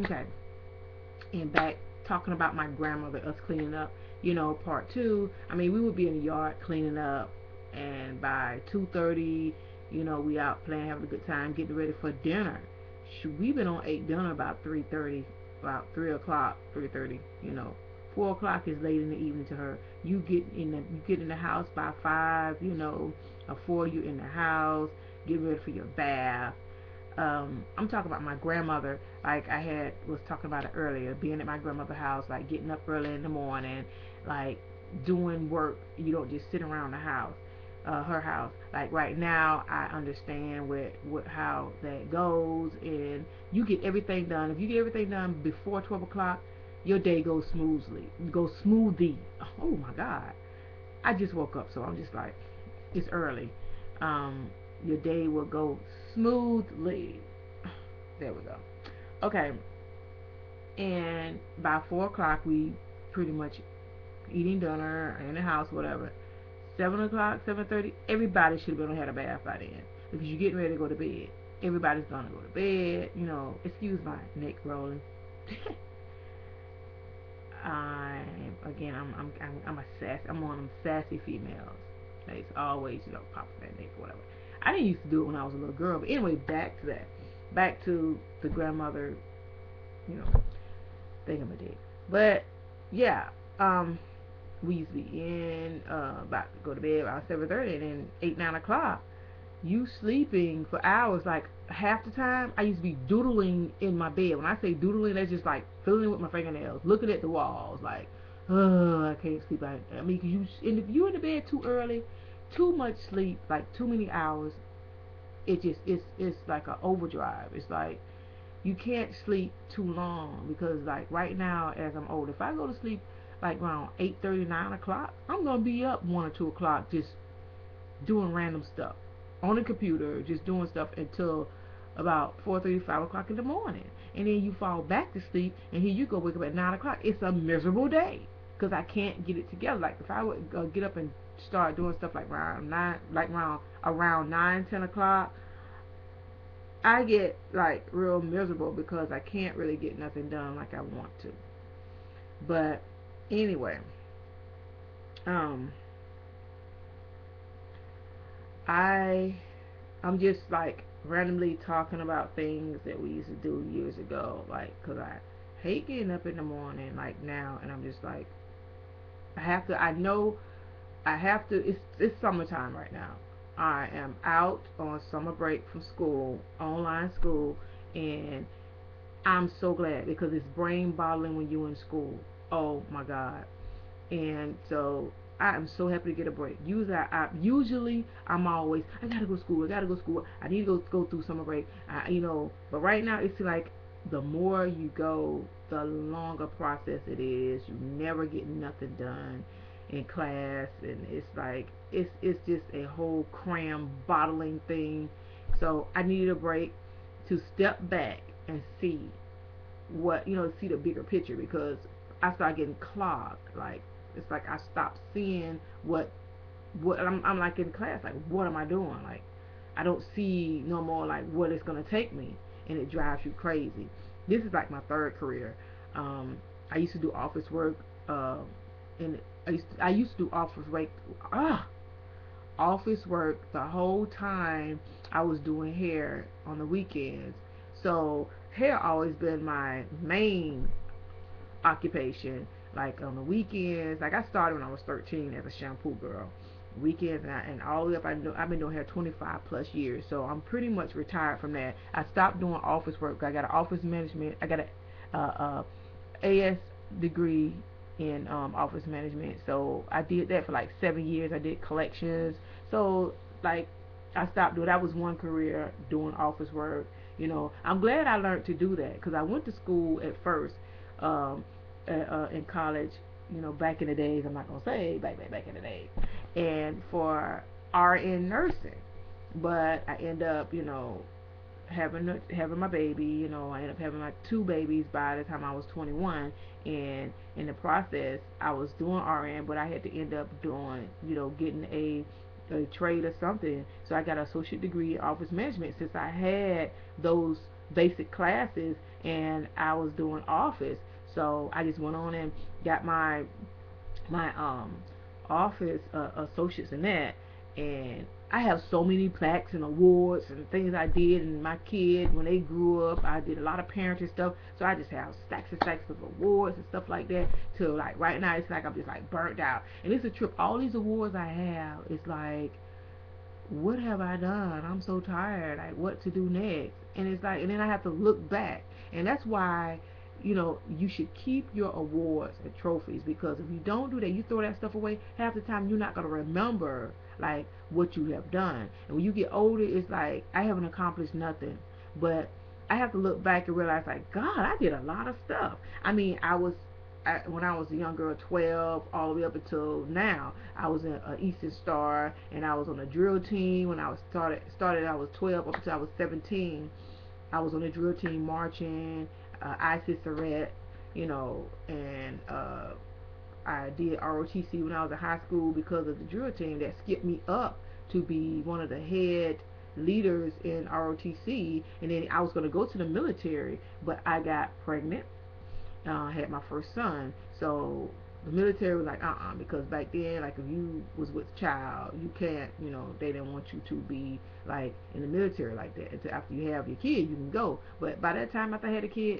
Okay. And back talking about my grandmother, us cleaning up, part two. I mean, we would be in the yard cleaning up, and by 2:30, we out playing, having a good time, getting ready for dinner. We've been on ate dinner about 3:30, about 3 o'clock, 3:30. 4 o'clock is late in the evening to her. You get in the house by 5. Or 4 you in the house, getting ready for your bath. I'm talking about my grandmother. Like I was talking about it earlier, being at my grandmother's house, like getting up early in the morning, like doing work. You don't just sit around the house, her house. Like right now, I understand how that goes, and you get everything done. If you get everything done before 12 o'clock, your day goes smoothly. Goes smoothly. Oh my God! I just woke up, so I'm just like, it's early. Um, your day will go smoothly. There we go. Okay, and by 4 o'clock, we pretty much eating dinner in the house, whatever. 7 o'clock, 7:30, everybody should have been had a bath by then because you're getting ready to go to bed. Everybody's gonna go to bed. Excuse my neck rolling. I'm a sass. I'm one of them sassy females. It's always popping that neck or whatever. I didn't used to do it when I was a little girl, but anyway, back to that. Back to the grandmother, you know, thingamadig. But yeah, we used to be in about to go to bed around 7:30, and then 8, 9 o'clock. You sleeping for hours, like half the time I used to be doodling in my bed. When I say doodling, that's just like fiddling with my fingernails, looking at the walls, like, oh, I can't sleep. I mean, cause and if you in the bed too early, too much sleep, like too many hours, it's like an overdrive. It's like you can't sleep too long because like right now as I'm old, if I go to sleep like around 8:30, 9 o'clock, I'm gonna be up 1 or 2 o'clock just doing random stuff on the computer, just doing stuff until about 4:30, 5 o'clock in the morning, and then you fall back to sleep, and here you go wake up at 9 o'clock. It's a miserable day because I can't get it together. Like if I would get up and start doing stuff like around 9, like around 9, 10 o'clock, I get like real miserable because I can't really get nothing done like I want to. But anyway, um, I I'm just like randomly talking about things that we used to do years ago, like, cause I hate getting up in the morning like now, and I'm just like, I have to. I know I have to. It's summertime right now. I am out on summer break from school, online school, and I'm so glad because it's brain bottling when you're in school. Oh my God. And so I am so happy to get a break. Usually I'm always I gotta go to school. I gotta go to school. I need to go through summer break. But right now it's like the more you go, the longer process it is. You never get nothing done in class, and it's like it's just a whole cram bottling thing. So I needed a break to step back and see see the bigger picture because I started getting clogged. Like it's like I stopped seeing what I'm like in class. Like what am I doing? Like I don't see no more like what it's gonna take me, and it drives you crazy. This is like my third career. Um, I used to do office work, and I used to do ah office work the whole time I was doing hair on the weekends. So hair always been my main occupation. Like on the weekends, like I started when I was 13 as a shampoo girl. Weekends and all the way up, I've been doing hair 25 plus years, so I'm pretty much retired from that. I stopped doing office work. I got an office management. I got AS degree in office management. So I did that for like 7 years. I did collections. So like I stopped doing that was one career doing office work. I'm glad I learned to do that because I went to school at first um, in college. Back in the days. I'm not gonna say back in the days, and for RN nursing. But I end up, having my baby. I ended up having my two babies by the time I was 21, and in the process, I was doing RN, but I had to end up doing, getting a trade or something. So I got an associate degree in office management since I had those basic classes, and I was doing office. So I just went on and got my office associates in that, and I have so many plaques and awards and things I did, and my kid when they grew up, I did a lot of parenting stuff. So I just have stacks and stacks of awards and stuff like that. To like right now, it's like I'm just like burnt out, and it's a trip. All these awards I have, it's like what have I done? I'm so tired. Like, what to do next? And it's like, and then I have to look back. And that's why, you should keep your awards and trophies, because if you don't do that, you throw that stuff away, half the time you're not going to remember, like, what you have done. And when you get older, it's like, I haven't accomplished nothing. But I have to look back and realize, like, God, I did a lot of stuff. I mean, when I was a young girl, 12, all the way up until now, I was in Eastern Star, and I was on a drill team. When I was started, I was 12 up until I was 17. I was on the drill team marching, ISIS Surrett, and I did ROTC when I was in high school because of the drill team that skipped me up to be one of the head leaders in ROTC, and then I was going to go to the military, but I got pregnant, had my first son. So the military was like, because back then, like, if you was with child, you can't, they didn't want you to be like in the military like that until after you have your kid, you can go. But by that time, after I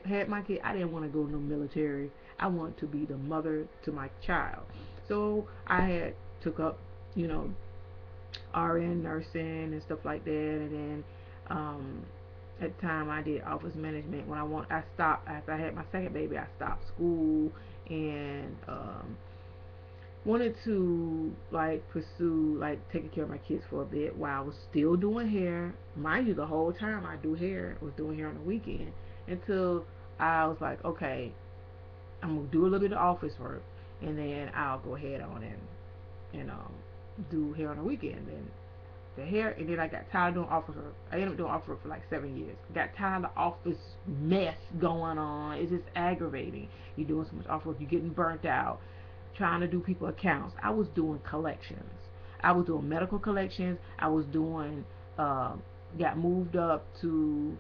had my kid, I didn't want to go to the military. I wanted to be the mother to my child. So I had took up, you know, RN nursing and stuff like that, and then at the time I did office management. I stopped after I had my second baby. I stopped school and wanted to like pursue like taking care of my kids for a bit while I was still doing hair. Mind you, the whole time I do hair, was doing hair on the weekend until I was like, okay, I'm gonna do a little bit of office work, and then I'll go ahead on and do hair on the weekend. And the hair, and then I got tired of doing office work. I ended up doing office work for like 7 years. Got tired of the office mess going on. It's just aggravating. You're doing so much office work, you're getting burnt out trying to do people accounts. I was doing collections. I was doing medical collections. I was doing got moved up to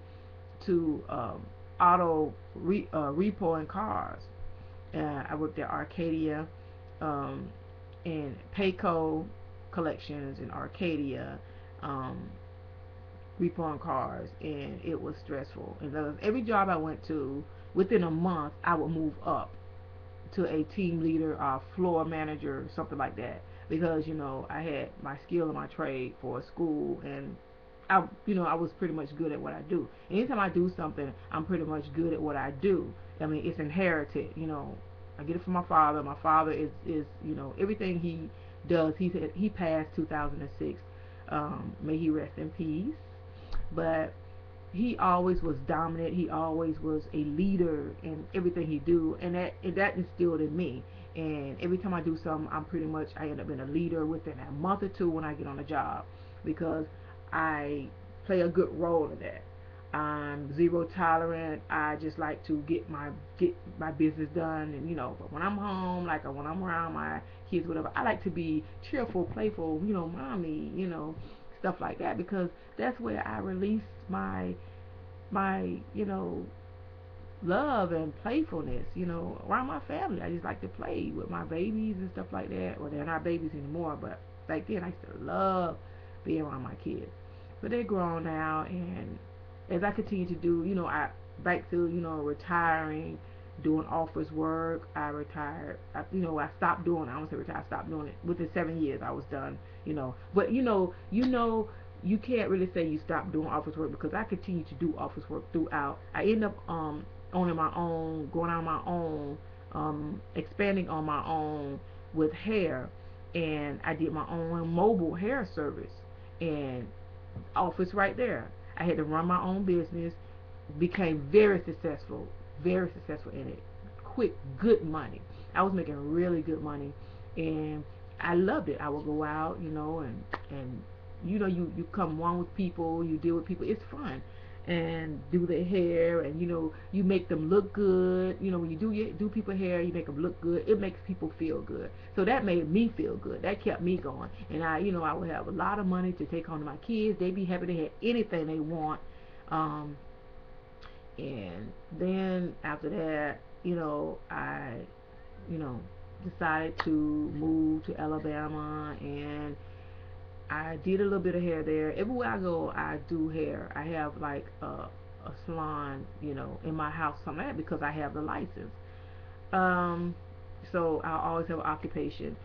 repo and cars. I worked at Arcadia um, and Payco collections in Arcadia, um, repo and cars, and it was stressful. And every job I went to, within a month, I would move up to a team leader, floor manager, something like that, because I had my skill and my trade for school, and I was pretty much good at what I do. Anytime I do something, I'm pretty much good at what I do. I mean, it's inherited. I get it from my father. My father is everything he does. He passed 2006. May he rest in peace. But he always was dominant. He always was a leader in everything he do, and that instilled in me. And every time I do something, I end up being a leader within a month or two when I get on a job, because I play a good role in that. I'm zero tolerant. I just like to get my business done, and But when I'm home, like when I'm around my kids, whatever, I like to be cheerful, playful, mommy, stuff like that, because that's where I release my love and playfulness, around my family. I just like to play with my babies and stuff like that. Well, they're not babies anymore, but back then I used to love being around my kids. But they're grown now, and as I continue to do, I back to, retiring, doing office work. I retired. I stopped doing it. I don't say retired. I stopped doing it. Within 7 years, I was done. But you can't really say you stopped doing office work, because I continue to do office work throughout. I end up owning my own, going on my own, expanding on my own with hair, and I did my own mobile hair service and office right there. I had to run my own business, became very successful in it. Quick, good money. I was making really good money, and I loved it. I would go out, and you come one with people, you deal with people. It's fun, and do their hair, and you make them look good. When you do people hair, you make them look good. It makes people feel good. So that made me feel good. That kept me going, and I would have a lot of money to take home to my kids. They'd be happy. They had anything they want. Um, And then after that, I, you know, decided to move to Alabama, and I did a little bit of hair there. Everywhere I go, I do hair. I have like a salon, in my house, something like that, because I have the license. Um, so I always have an occupation,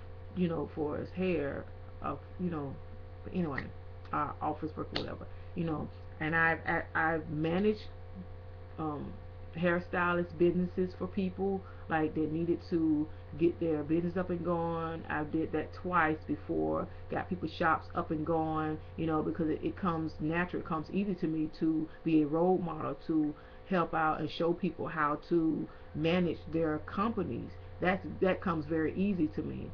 for his hair, of, but anyway, office work or whatever, you know. And I've managed um, hairstylist businesses for people like that needed to get their business up and going. I did that twice before, got people's shops up and going, because it comes natural, it comes easy to me to be a role model, to help out and show people how to manage their companies. That comes very easy to me.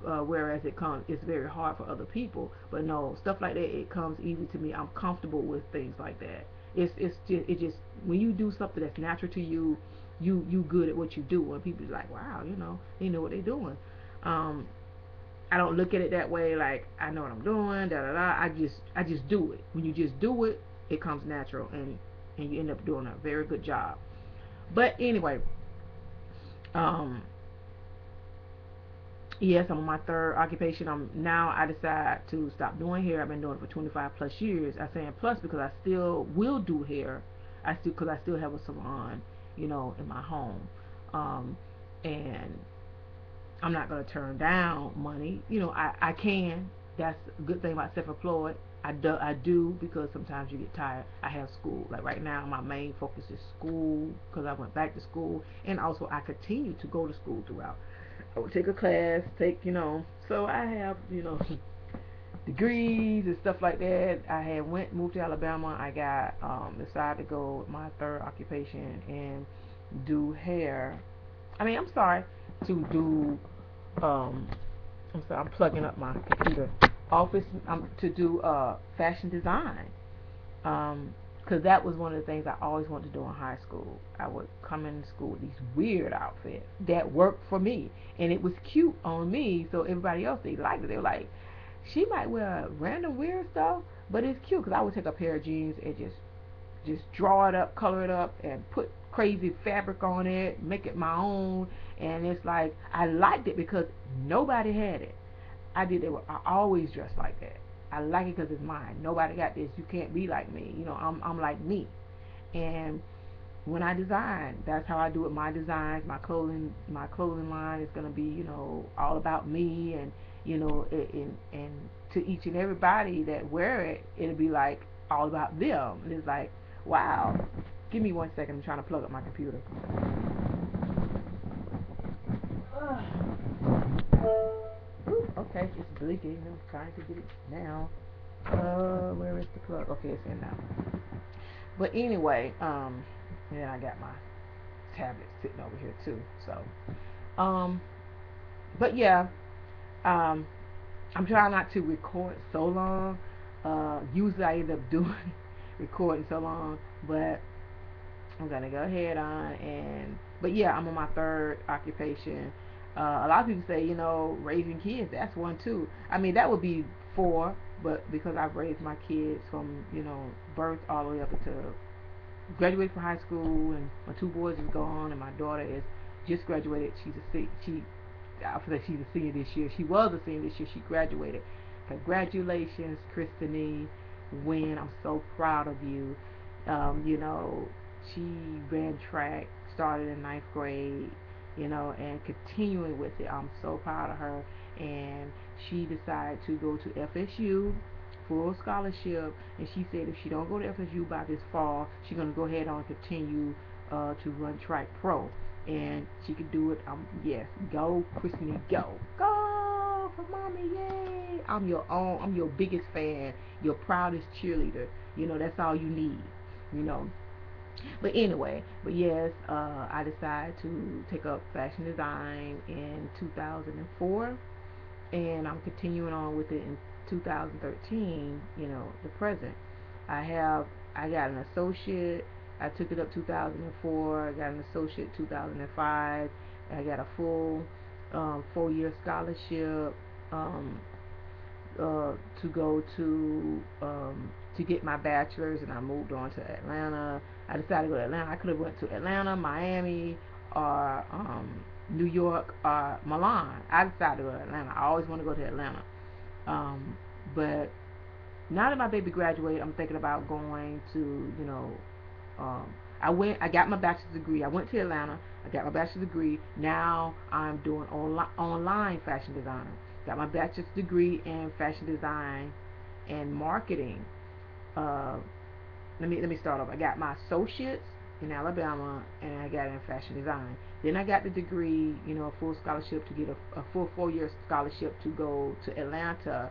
Whereas it's very hard for other people. But no, stuff like that, it comes easy to me. I'm comfortable with things like that. It just when you do something that's natural to you, you good at what you do. And people like, wow, they know what they're doing. Um, I don't look at it that way. Like, I know what I'm doing. Da da da. I just do it. When you just do it, it comes natural, and you end up doing a very good job. But anyway, um, yes, I'm on my third occupation. I decide to stop doing hair. I've been doing it for 25 plus years. I say plus because I still will do hair. Because I still have a salon, in my home. Um, and I'm not gonna turn down money. I can. That's a good thing about self-employed. I do because sometimes you get tired. I have school. Like right now, my main focus is school because I went back to school, and also I continue to go to school throughout. I would take a class, so I have, degrees and stuff like that. I had moved to Alabama. I got decided to go with my third occupation and do hair. I mean, I'm sorry, to do um I'm sorry, I'm plugging up my computer. Office to do fashion design. Um, because that was one of the things I always wanted to do in high school. I would come into school with these weird outfits that worked for me, and it was cute on me. So everybody else, they liked it. They were like, she might wear random weird stuff, but it's cute. Because I would take a pair of jeans and just draw it up, color it up, and put crazy fabric on it, make it my own. And it's like I liked it because nobody had it. I did it. I always dress like that. I like it because it's mine. Nobody got this. You can't be like me. I'm like me. And when I design, that's how I do it. My designs, my clothing line is gonna be, all about me, and and to each and everybody that wear it, it'll be like all about them. And it's like, wow. Give me 1 second. I'm trying to plug up my computer. Ooh, okay, it's blinking. I'm trying to get it now. Where is the plug? Okay, it's in now. But anyway, and I got my tablet sitting over here too. So, but yeah, um, I'm trying not to record so long. Usually I end up doing recording so long, but I'm gonna go ahead on but yeah, I'm on my third occupation. A lot of people say, raising kids, that's one too. I mean, that would be four, but because I've raised my kids from, birth all the way up until graduated from high school, and my two boys is gone, and my daughter is just graduated. I feel like she's a senior this year. She was a senior this year. She graduated. Congratulations, Christine Wynn. I'm so proud of you. She ran track, started in ninth grade, and continuing with it. I'm so proud of her. And she decided to go to FSU, full scholarship, and she said if she don't go to FSU by this fall, she's gonna go ahead on and continue to run track pro, and she could do it. Yes, go, Christine, go for mommy, yay! I'm your biggest fan, your proudest cheerleader. That's all you need. You know, but anyway, but yes, I decided to take up fashion design in 2004, and I'm continuing on with it in 2013. The present. I have I got an associate. I took it up 2004. I got an associate 2005. I got a full 4-year scholarship um, to go to to get my bachelor's, and I moved on to Atlanta. I decided to go to Atlanta. I could have went to Atlanta, Miami, or New York, or Milan. I decided to go to Atlanta. I always want to go to Atlanta. Um, but now that my baby graduated, I'm thinking about going to, um, I got my bachelor's degree. I went to Atlanta. I got my bachelor's degree. Now I'm doing online fashion design. Got my bachelor's degree in fashion design and marketing. Uh, let me start off. I got my associates in Alabama, and I got it in fashion design. Then I got the degree, a full scholarship to get a full 4 year scholarship to go to Atlanta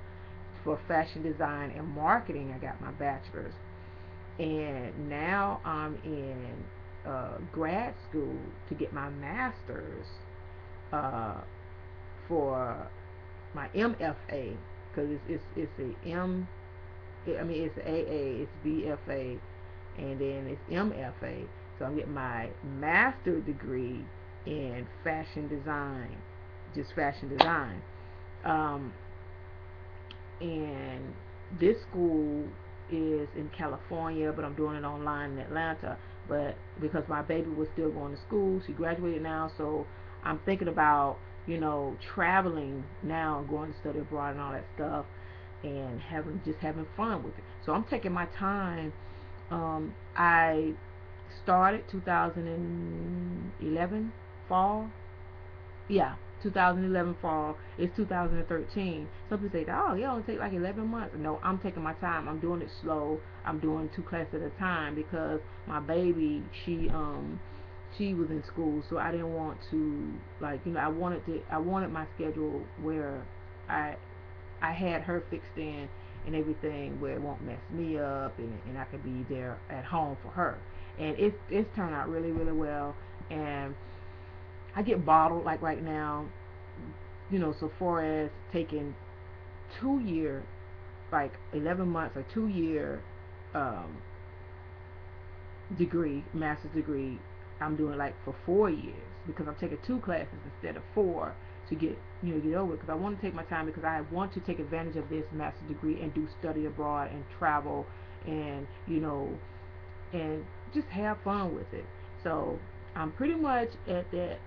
for fashion design and marketing. I got my bachelor's, and now I'm in grad school to get my master's uh, for my MFA, because it's a M. I mean, it's AA, it's BFA, and then it's MFA. So I'm getting my master's degree in fashion design, just fashion design. Um, and this school is in California, but I'm doing it online in Atlanta. But because my baby was still going to school, she graduated now, so I'm thinking about traveling now and going to study abroad and all that stuff, and having fun with it. So I'm taking my time. I started 2011 fall. Yeah, 2011 fall. It's 2013. Some people say, oh, yeah, it'll take like 11 months. No, I'm taking my time. I'm doing it slow. I'm doing 2 classes at a time because my baby, she was in school, so I didn't want to, I wanted my schedule where I I had her fixed in and everything where it won't mess me up, and I could be there at home for her. And it's turned out really, really well. And I get bottled like right now, so far as taking 2 year, like 11 months or 2 year um, degree, master's degree. I'm doing like for 4 years because I'm taking 2 classes instead of 4 to get over it, because I want to take my time, because I want to take advantage of this master's degree and do study abroad and travel, and and just have fun with it. So I'm pretty much at that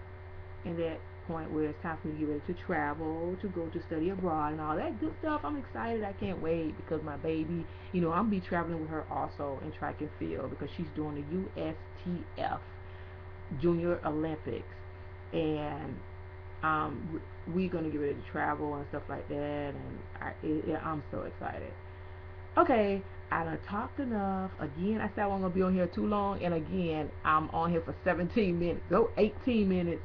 in that point where it's time for me to get ready to travel, to go to study abroad and all that good stuff. I'm excited. I can't wait, because my baby, I'm be traveling with her also in track and field, because she's doing the USTF Junior Olympics, and we're gonna get ready to travel and stuff like that, and I'm so excited. Okay, I done talked enough. Again, I said I wasn't gonna be on here too long, and again, I'm on here for 17 minutes. Go 18 minutes.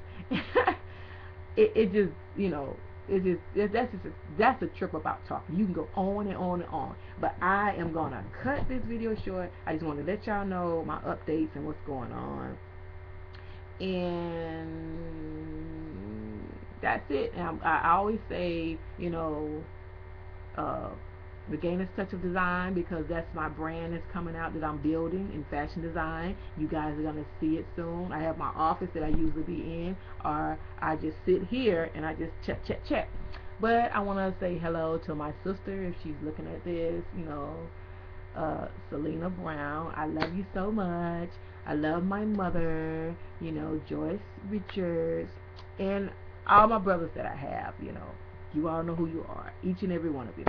It just that's the trip about talking. You can go on and on and on, but I am gonna cut this video short. I just want to let y'all know my updates and what's going on, and that's it. And I always say, uh, Regania's Touch of Design, because that's my brand that's coming out that I'm building in fashion design. You guys are gonna see it soon. I have my office that I usually be in, or I just sit here and I just check. But I want to say hello to my sister if she's looking at this. Selena Brown. I love you so much. I love my mother. Joyce Richards, and all my brothers that I have. You all know who you are, each and every one of you.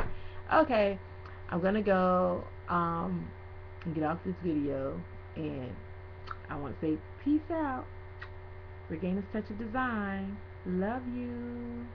Okay, I'm gonna go and get off this video, and I want to say peace out. Regina's Touch of Design. Love you.